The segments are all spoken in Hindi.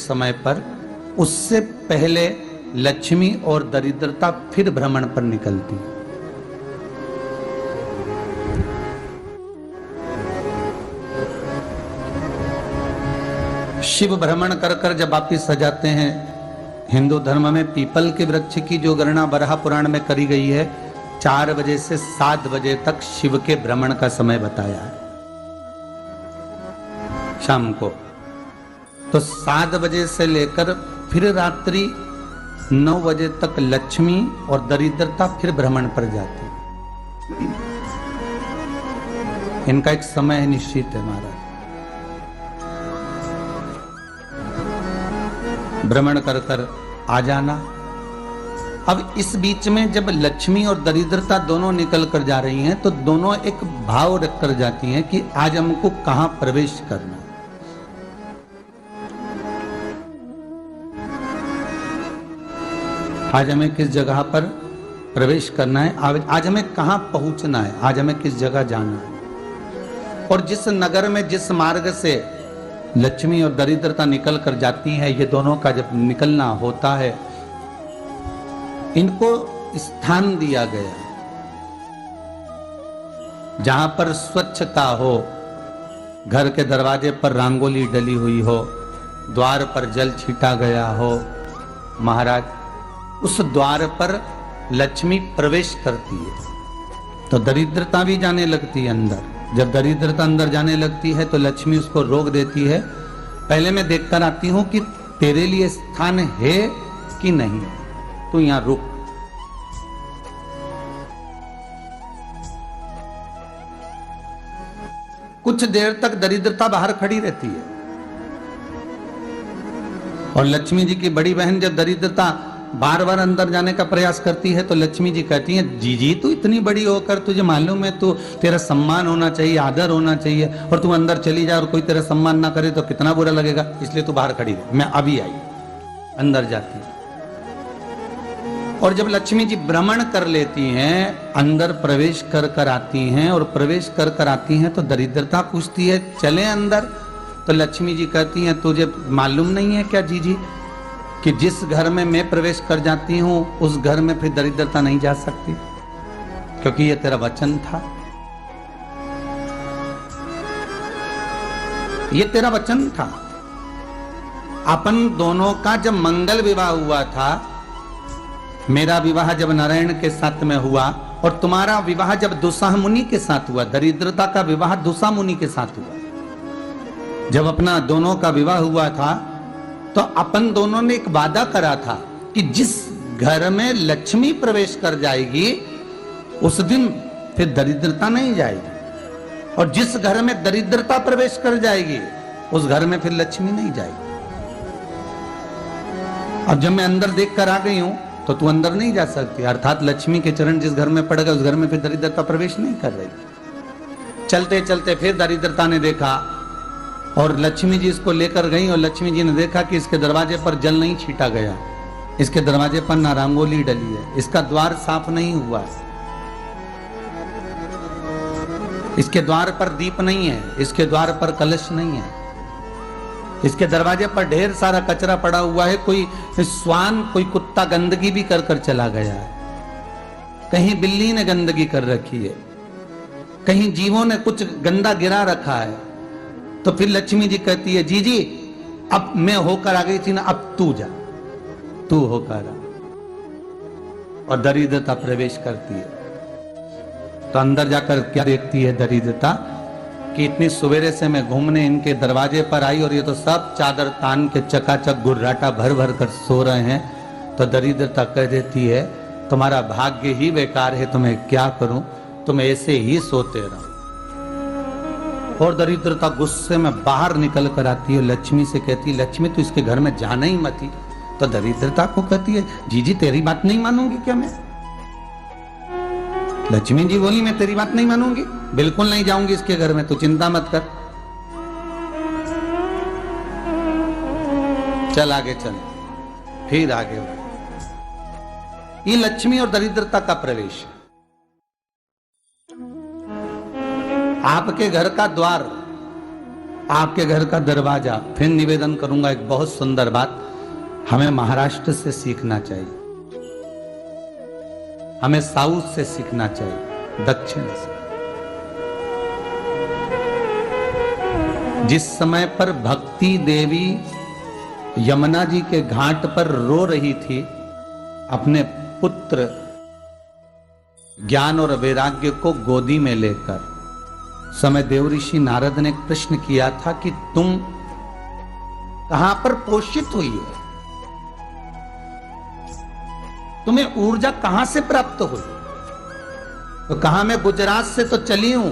समय पर, उससे पहले लक्ष्मी और दरिद्रता फिर भ्रमण पर निकलती। शिव भ्रमण कर कर जब वापिस आ जाते हैं, हिंदू धर्म में पीपल के वृक्ष की जो गणना बराह पुराण में करी गई है, 4 बजे से 7 बजे तक शिव के भ्रमण का समय बताया है शाम को। तो 7 बजे से लेकर फिर रात्रि 9 बजे तक लक्ष्मी और दरिद्रता फिर भ्रमण पर जाती। इनका एक समय निश्चित है महाराज, भ्रमण कर कर आ जाना। अब इस बीच में जब लक्ष्मी और दरिद्रता दोनों निकल कर जा रही हैं, तो दोनों एक भाव रख कर जाती हैं कि आज हमको कहां प्रवेश करना है। आज हमें किस जगह पर प्रवेश करना है, आज हमें कहां पहुंचना है, आज हमें किस जगह जाना है। और जिस नगर में जिस मार्ग से लक्ष्मी और दरिद्रता निकल कर जाती है, ये दोनों का जब निकलना होता है, इनको स्थान दिया गया जहां पर स्वच्छता हो, घर के दरवाजे पर रंगोली डली हुई हो, द्वार पर जल छीटा गया हो। महाराज उस द्वार पर लक्ष्मी प्रवेश करती है तो दरिद्रता भी जाने लगती है अंदर। जब दरिद्रता अंदर जाने लगती है तो लक्ष्मी उसको रोक देती है, पहले मैं देखकर आती हूं कि तेरे लिए स्थान है कि नहीं, तू यहां रुक। कुछ देर तक दरिद्रता बाहर खड़ी रहती है और लक्ष्मी जी की बड़ी बहन जब दरिद्रता बार बार अंदर जाने का प्रयास करती है तो लक्ष्मी जी कहती हैं, जी तू इतनी बड़ी होकर तुझे मालूम है तू तेरा सम्मान होना चाहिए, आदर होना चाहिए, और तू अंदर चली जाए और कोई तेरा सम्मान ना करे तो कितना बुरा लगेगा, इसलिए तू बाहर खड़ी रहे, मैं अभी आई। अंदर जाती है और जब लक्ष्मी जी भ्रमण कर लेती हैं, अंदर प्रवेश कर कर आती हैं, और प्रवेश कर कर आती हैं तो दरिद्रता पूछती है चले अंदर। तो लक्ष्मी जी कहती हैं, तुझे मालूम नहीं है क्या जीजी कि जिस घर में मैं प्रवेश कर जाती हूं उस घर में फिर दरिद्रता नहीं जा सकती, क्योंकि ये तेरा वचन था, ये तेरा वचन था। अपन दोनों का जब मंगल विवाह हुआ था, मेरा विवाह जब नारायण के साथ में हुआ और तुम्हारा विवाह जब दुसाह मुनि के साथ हुआ, दरिद्रता का विवाह दुसा मुनि के साथ हुआ। जब अपना दोनों का विवाह हुआ था तो अपन दोनों ने एक वादा करा था कि जिस घर में लक्ष्मी प्रवेश कर जाएगी उस दिन फिर दरिद्रता नहीं जाएगी, और जिस घर में दरिद्रता प्रवेश कर जाएगी उस घर में फिर लक्ष्मी नहीं जाएगी। अब जब मैं अंदर देख कर आ गई हूं तो तू अंदर नहीं जा सकती, अर्थात लक्ष्मी के चरण जिस घर में पड़ गए उस घर में फिर दरिद्रता प्रवेश नहीं कर रही। चलते चलते फिर दरिद्रता ने देखा और लक्ष्मी जी इसको लेकर गई, और लक्ष्मी जी ने देखा कि इसके दरवाजे पर जल नहीं छीटा गया, इसके दरवाजे पर ना रंगोली डली है, इसका द्वार साफ नहीं हुआ है, इसके द्वार पर दीप नहीं है, इसके द्वार पर कलश नहीं है, इसके दरवाजे पर ढेर सारा कचरा पड़ा हुआ है, कोई स्वान कोई कुत्ता गंदगी भी कर कर चला गया है, कहीं बिल्ली ने गंदगी कर रखी है, कहीं जीवों ने कुछ गंदा गिरा रखा है। तो फिर लक्ष्मी जी कहती है, जी अब मैं होकर आ गई थी ना, अब तू जा, तू होकर आ। और दरिद्रता प्रवेश करती है तो अंदर जाकर क्या देखती है दरिद्रता कि इतनी सवेरे से मैं घूमने इनके दरवाजे पर आई और ये तो सब चादर तान के चकाचक गुर्राटा भर भर कर सो रहे हैं। तो दरिद्रता कह देती है, तुम्हारा भाग्य ही बेकार है, तुम्हें क्या करूं, तुम ऐसे ही सोते रहो। और दरिद्रता गुस्से में बाहर निकल कर आती है, लक्ष्मी से कहती, लक्ष्मी तू इसके घर में जाना ही मत ही। तो दरिद्रता को कहती है, जी तेरी बात नहीं मानूंगी क्या मैं? लक्ष्मी जी बोली, मैं तेरी बात नहीं मानूंगी, बिल्कुल नहीं जाऊंगी इसके घर में, तू चिंता मत कर, चल आगे चल। फिर आगे ये लक्ष्मी और दरिद्रता का प्रवेश। आपके घर का द्वार आपके घर का दरवाजा। फिर निवेदन करूंगा एक बहुत सुंदर बात, हमें महाराष्ट्र से सीखना चाहिए, हमें साउथ से सीखना चाहिए, दक्षिण से। जिस समय पर भक्ति देवी यमुना जी के घाट पर रो रही थी अपने पुत्र ज्ञान और वैराग्य को गोदी में लेकर, समय देव ऋषि नारद ने प्रश्न किया था कि तुम कहां पर पोषित हुई हो, तुम्हें ऊर्जा कहां से प्राप्त हुई? तो कहा मैं गुजरात से तो चली हूं।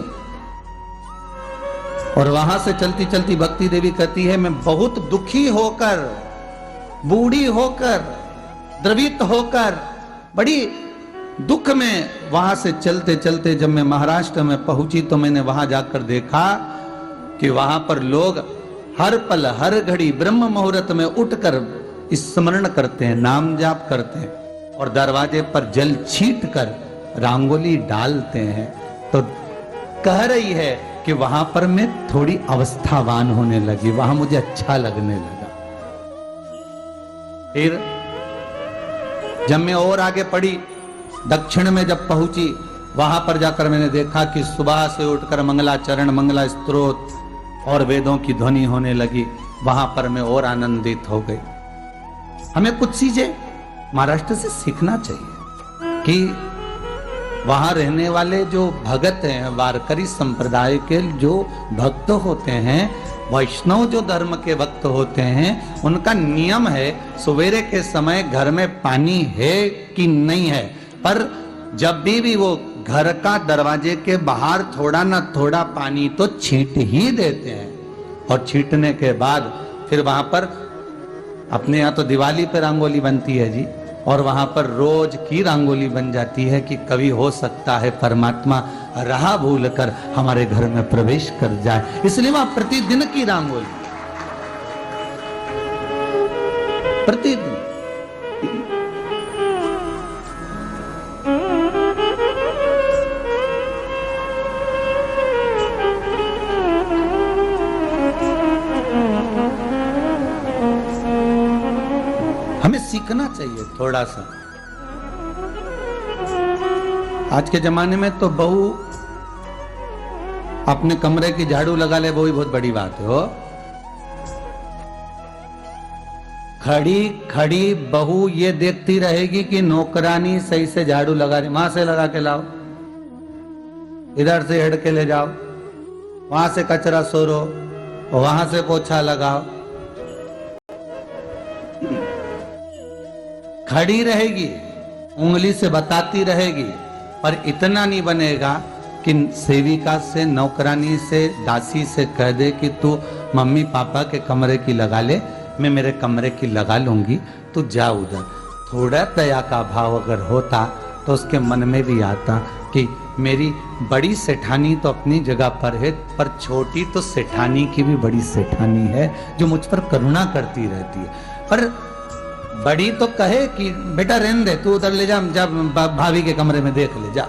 और वहां से चलती चलती भक्ति देवी कहती है मैं बहुत दुखी होकर, बूढ़ी होकर, द्रवित होकर, बड़ी दुख में वहां से चलते चलते जब मैं महाराष्ट्र में पहुंची तो मैंने वहां जाकर देखा कि वहां पर लोग हर पल हर घड़ी ब्रह्म मुहूर्त में उठकर स्मरण करते हैं, नाम जाप करते हैं और दरवाजे पर जल छीट कर रंगोली डालते हैं। तो कह रही है कि वहां पर मैं थोड़ी अवस्थावान होने लगी, वहां मुझे अच्छा लगने लगा। फिर जब मैं और आगे पढ़ी, दक्षिण में जब पहुंची, वहां पर जाकर मैंने देखा कि सुबह से उठकर मंगलाचरण, मंगला स्तोत्र और वेदों की ध्वनि होने लगी। वहां पर मैं और आनंदित हो गई। हमें कुछ चीजें महाराष्ट्र से सीखना चाहिए कि वहां रहने वाले जो भगत हैं, वारकरी संप्रदाय के जो भक्त होते हैं, वैष्णव जो धर्म के भक्त होते हैं, उनका नियम है सवेरे के समय घर में पानी है कि नहीं है, पर जब भी वो घर का दरवाजे के बाहर थोड़ा ना थोड़ा पानी तो छींट ही देते हैं। और छींटने के बाद फिर वहां पर अपने यहाँ तो दिवाली पे रंगोली बनती है जी, और वहां पर रोज की रंगोली बन जाती है कि कभी हो सकता है परमात्मा राह भूल कर हमारे घर में प्रवेश कर जाए, इसलिए वहां प्रतिदिन की रंगोली, प्रतिदिन। हमें सीखना चाहिए थोड़ा सा। आज के जमाने में तो बहू अपने कमरे की झाड़ू लगा ले, वो ही बहुत बड़ी बात है। हो खड़ी खड़ी बहू ये देखती रहेगी कि नौकरानी सही से झाड़ू लगा रही, वहां से लगा के लाओ, इधर से हेड के ले जाओ, वहां से कचरा सोरो, वहां से पोछा लगाओ। खड़ी रहेगी, उंगली से बताती रहेगी, पर इतना नहीं बनेगा कि सेविका से, नौकरानी से, दासी से कह दे कि तू मम्मी पापा के कमरे की लगा ले, मैं मेरे कमरे की लगा लूंगी, तू जा उधर। थोड़ा दया का भाव अगर होता तो उसके मन में भी आता कि मेरी बड़ी सेठानी तो अपनी जगह पर है, पर छोटी तो सेठानी की भी बड़ी सेठानी है जो मुझ पर करुणा करती रहती है। पर बड़ी तो कहे कि बेटा रहने दे, तू उधर ले जा, जब भाभी के कमरे में देख ले जा,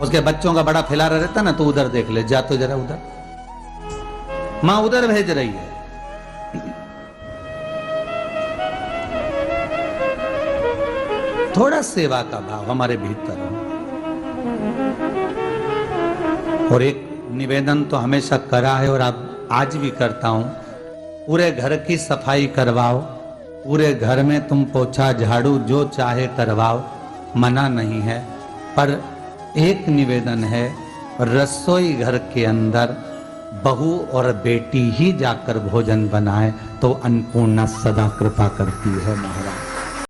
उसके बच्चों का बड़ा फैलारा रहता ना, तो उधर देख ले जा, तो जरा उधर, मां उधर भेज रही है। थोड़ा सेवा का भाव हमारे भीतर हो। और एक निवेदन तो हमेशा करा है और अब आज भी करता हूं, पूरे घर की सफाई करवाओ, पूरे घर में तुम पोछा झाड़ू जो चाहे करवाओ, मना नहीं है, पर एक निवेदन है, रसोई घर के अंदर बहू और बेटी ही जाकर भोजन बनाए तो अन्नपूर्णा सदा कृपा करती है महाराज।